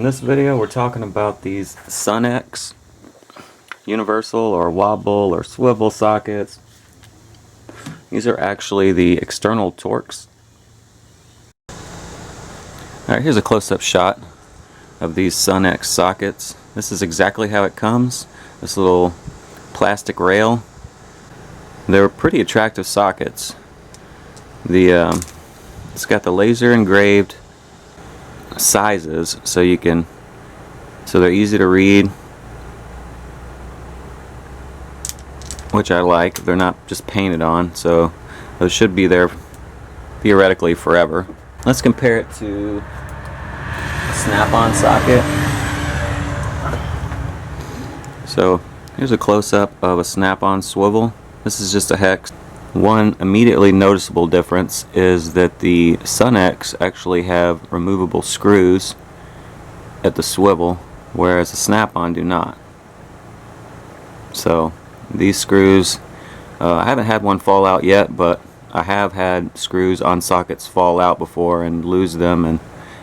In this video we're talking about these Sunex universal or wobble or swivel sockets. These are actually the external Torx. Alright, here's a close-up shot of these Sunex sockets. This is exactly how it comes. This little plastic rail. They're pretty attractive sockets. It's got the laser engraved sizes so they're easy to read, which I like. They're not just painted on, so those should be there theoretically forever. Let's compare it to a snap-on socket. So here's a close-up of a snap-on swivel. This is just a hex. One immediately noticeable difference is that the Sunex actually have removable screws at the swivel, whereas the snap-on do not. So these screws, I haven't had one fall out yet, but I have had screws on sockets fall out before and lose them, and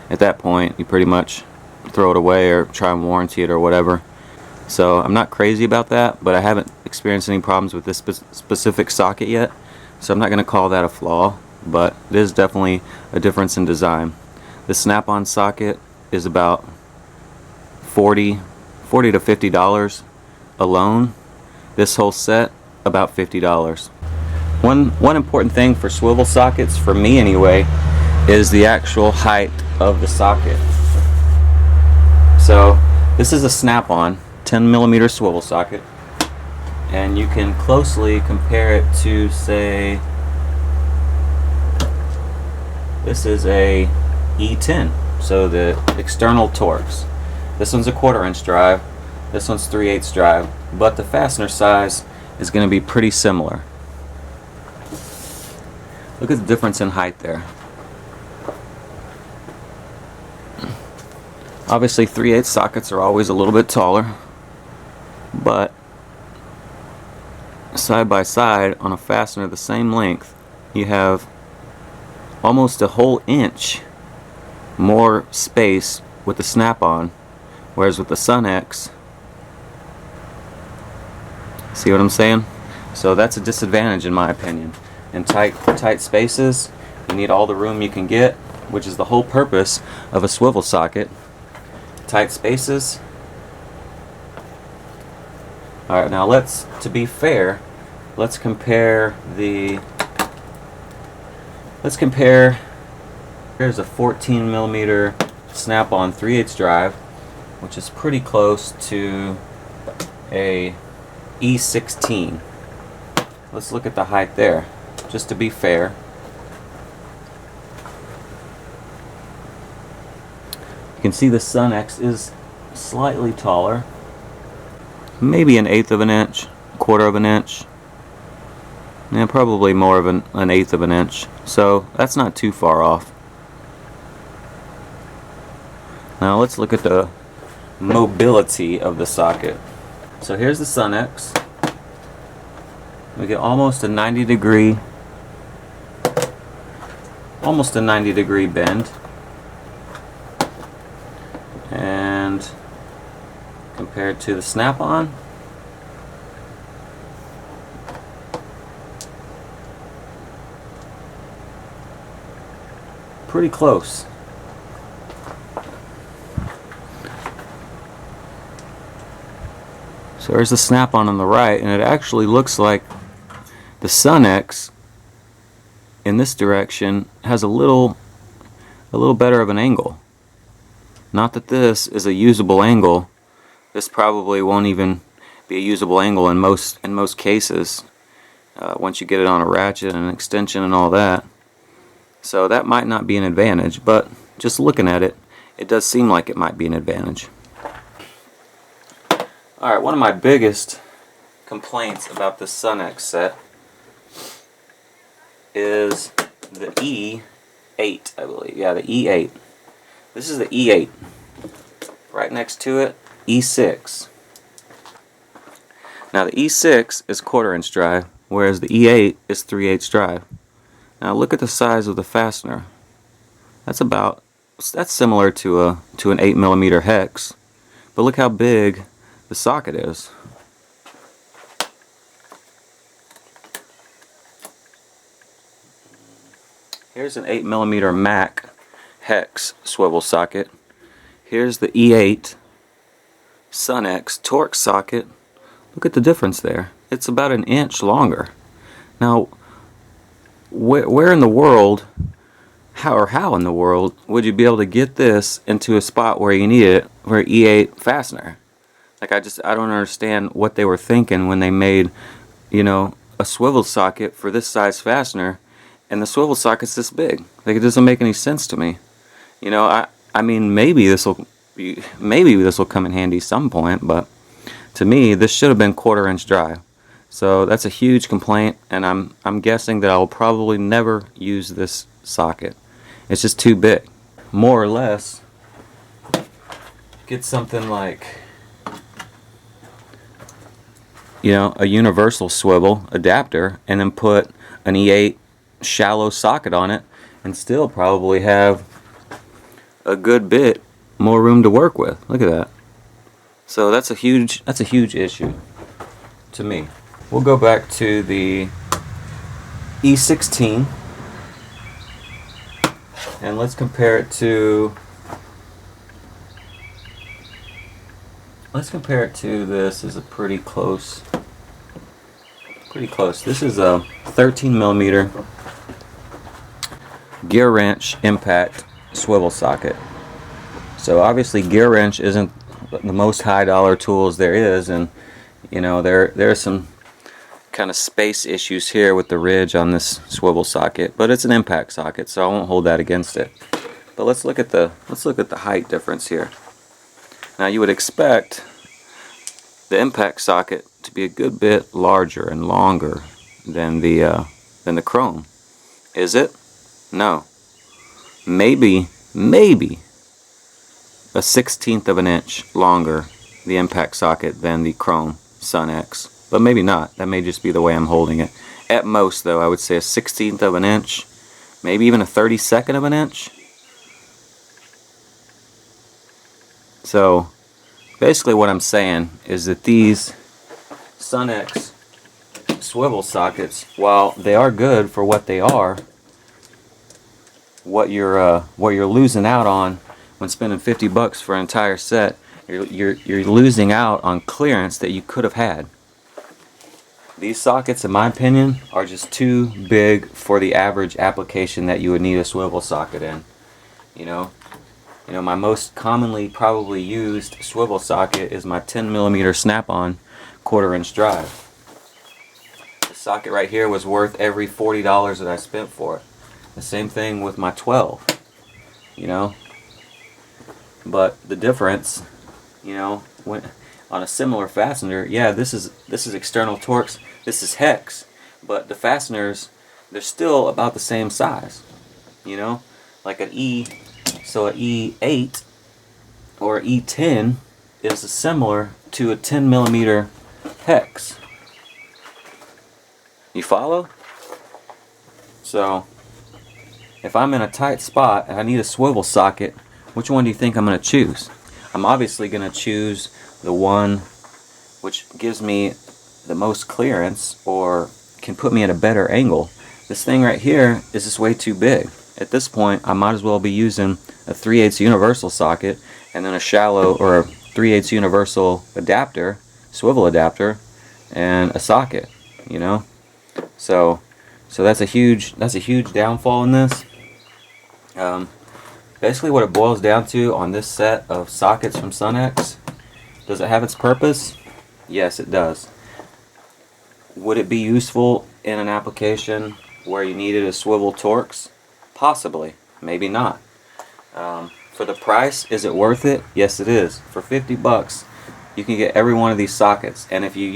at that point you pretty much throw it away or try and warranty it or whatever. So I'm not crazy about that, but I haven't experienced any problems with this specific socket yet, so I'm not going to call that a flaw, but it is definitely a difference in design. The snap-on socket is about $40 to $50 alone. This whole set about $50. One important thing for swivel sockets, for me anyway, is the actual height of the socket. So this is a snap-on 10mm swivel socket, and you can closely compare it to, say, this is a E10, so the external Torx. This one's a 1/4 inch drive, this one's 3/8 drive, but the fastener size is going to be pretty similar. Look at the difference in height there. Obviously 3/8 sockets are always a little bit taller, but side by side on a fastener the same length, you have almost a whole inch more space with the snap-on, whereas with the Sunex, see what I'm saying? So that's a disadvantage in my opinion. In tight spaces, you need all the room you can get, which is the whole purpose of a swivel socket. Tight spaces. Alright, now to be fair, let's compare, here's a 14mm snap-on 3/8 drive, which is pretty close to a E16. Let's look at the height there, just to be fair. You can see the Sunex is slightly taller, maybe 1/8 of an inch, 1/4 of an inch, and probably more of an 1/8 of an inch, so that's not too far off. Now let's look at the mobility of the socket. So here's the Sunex. We get almost a 90 degree bend, and compared to the snap-on, pretty close. So there's the snap-on on the right, and it actually looks like the Sunex in this direction has a little better of an angle. Not that this is a usable angle. This probably won't even be a usable angle in most cases once you get it on a ratchet and an extension and all that. So that might not be an advantage, but just looking at it, it does seem like it might be an advantage. Alright, one of my biggest complaints about this Sunex set is the E8, I believe. Yeah, the E8. This is the E8. Right next to it, E6. Now the E6 is 1/4 inch drive, whereas the E8 is 3/8 drive. Now look at the size of the fastener. That's about that's similar to an 8mm hex, but look how big the socket is. Here's an 8mm Mac hex swivel socket. Here's the E8 Sunex Torx socket. Look at the difference there. It's about an inch longer. Now, where in the world, how in the world would you be able to get this into a spot where you need it for an E8 fastener? Like, I don't understand what they were thinking when they made, you know, a swivel socket for this size fastener, and the swivel socket's this big. Like, it doesn't make any sense to me. You know, I mean, maybe this will come in handy some point, but to me, this should have been 1/4 inch drive. So that's a huge complaint, and I'm guessing that I will probably never use this socket. It's just too big. More or less, get something like, you know, a universal swivel adapter, and then put an E8 shallow socket on it, and still probably have a good bit more room to work with. Look at that. So that's a huge issue to me. We'll go back to the E16 and let's compare it to this. Is a pretty close. This is a 13mm Gearwrench impact swivel socket. So obviously Gearwrench isn't the most high dollar tools there is, and you know, there's some kind of space issues here with the ridge on this swivel socket, but it's an impact socket, so I won't hold that against it. But let's look at the height difference here. Now, you would expect the impact socket to be a good bit larger and longer than the chrome. Is it? No. Maybe a 1/16 of an inch longer, the impact socket, than the chrome Sunex. But maybe not. That may just be the way I'm holding it. At most, though, I would say a 1/16 of an inch, maybe even a 32nd of an inch. So basically what I'm saying is that these Sunex swivel sockets, while they are good for what they are, what you're losing out on when spending $50 for an entire set, you're losing out on clearance that you could have had. These sockets, in my opinion, are just too big for the average application that you would need a swivel socket in. You know, my most commonly probably used swivel socket is my 10mm snap-on 1/4 inch drive. The socket right here was worth every $40 that I spent for it. The same thing with my 12. You know, but the difference, you know, when on a similar fastener, yeah, this is external Torx, this is hex, but the fasteners, they're still about the same size. You know, like an E8 or an E10 is similar to a 10mm hex. You follow? So if I'm in a tight spot and I need a swivel socket, which one do you think I'm going to choose? I'm obviously going to choose the one which gives me the most clearance or can put me at a better angle. This thing right here is just way too big. At this point, I might as well be using a 3/8 universal socket and then a shallow or a 3/8 universal adapter, swivel adapter, and a socket. You know, so that's a huge downfall in this. Basically what it boils down to on this set of sockets from Sunex, does it have its purpose? Yes, it does. Would it be useful in an application where you needed a swivel Torx? Possibly. Maybe not. For the price, is it worth it? Yes, it is. For $50, you can get every one of these sockets, and if you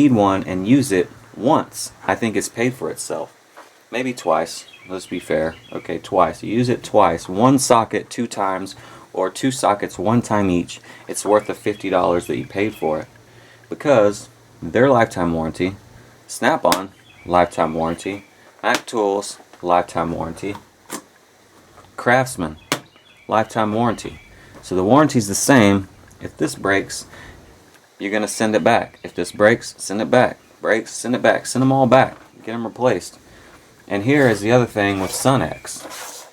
need one and use it once, I think it's paid for itself. Maybe twice. Let's be fair. Okay, twice. You use it twice. One socket 2 times, or 2 sockets 1 time each. It's worth the $50 that you paid for it. Because their lifetime warranty, Snap-on, lifetime warranty, Mac Tools, lifetime warranty, Craftsman, lifetime warranty. So the warranty's the same. If this breaks, you're going to send it back. If this breaks, send it back. Breaks, send it back. Send them all back. Get them replaced. And here is the other thing with Sunex.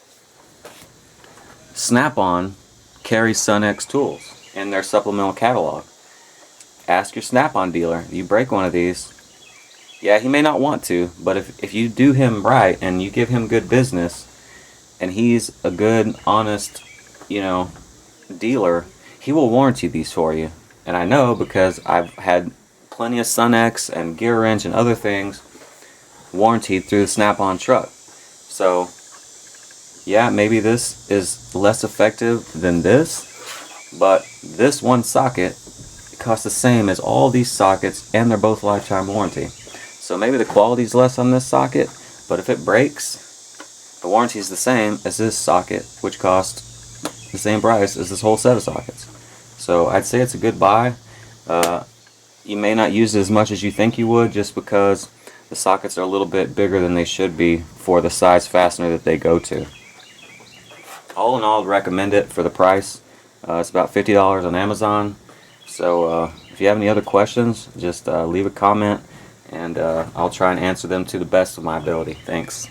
Snap-on carries Sunex tools in their supplemental catalog. Ask your Snap-on dealer. If you break one of these, yeah, he may not want to, but if you do him right and you give him good business, and he's a good, honest, dealer, he will warranty these for you. And I know because I've had plenty of Sunex and Gearwrench and other things warranted through the Snap-on truck. So yeah, maybe this is less effective than this, but this one socket costs the same as all these sockets, and they're both lifetime warranty. So maybe the quality's less on this socket, but if it breaks, the warranty is the same as this socket, which costs the same price as this whole set of sockets. So I'd say it's a good buy. You may not use it as much as you think you would, just because the sockets are a little bit bigger than they should be for the size fastener that they go to. All in all, I'd recommend it for the price. It's about $50 on Amazon. So if you have any other questions, just leave a comment, and I'll try and answer them to the best of my ability. Thanks.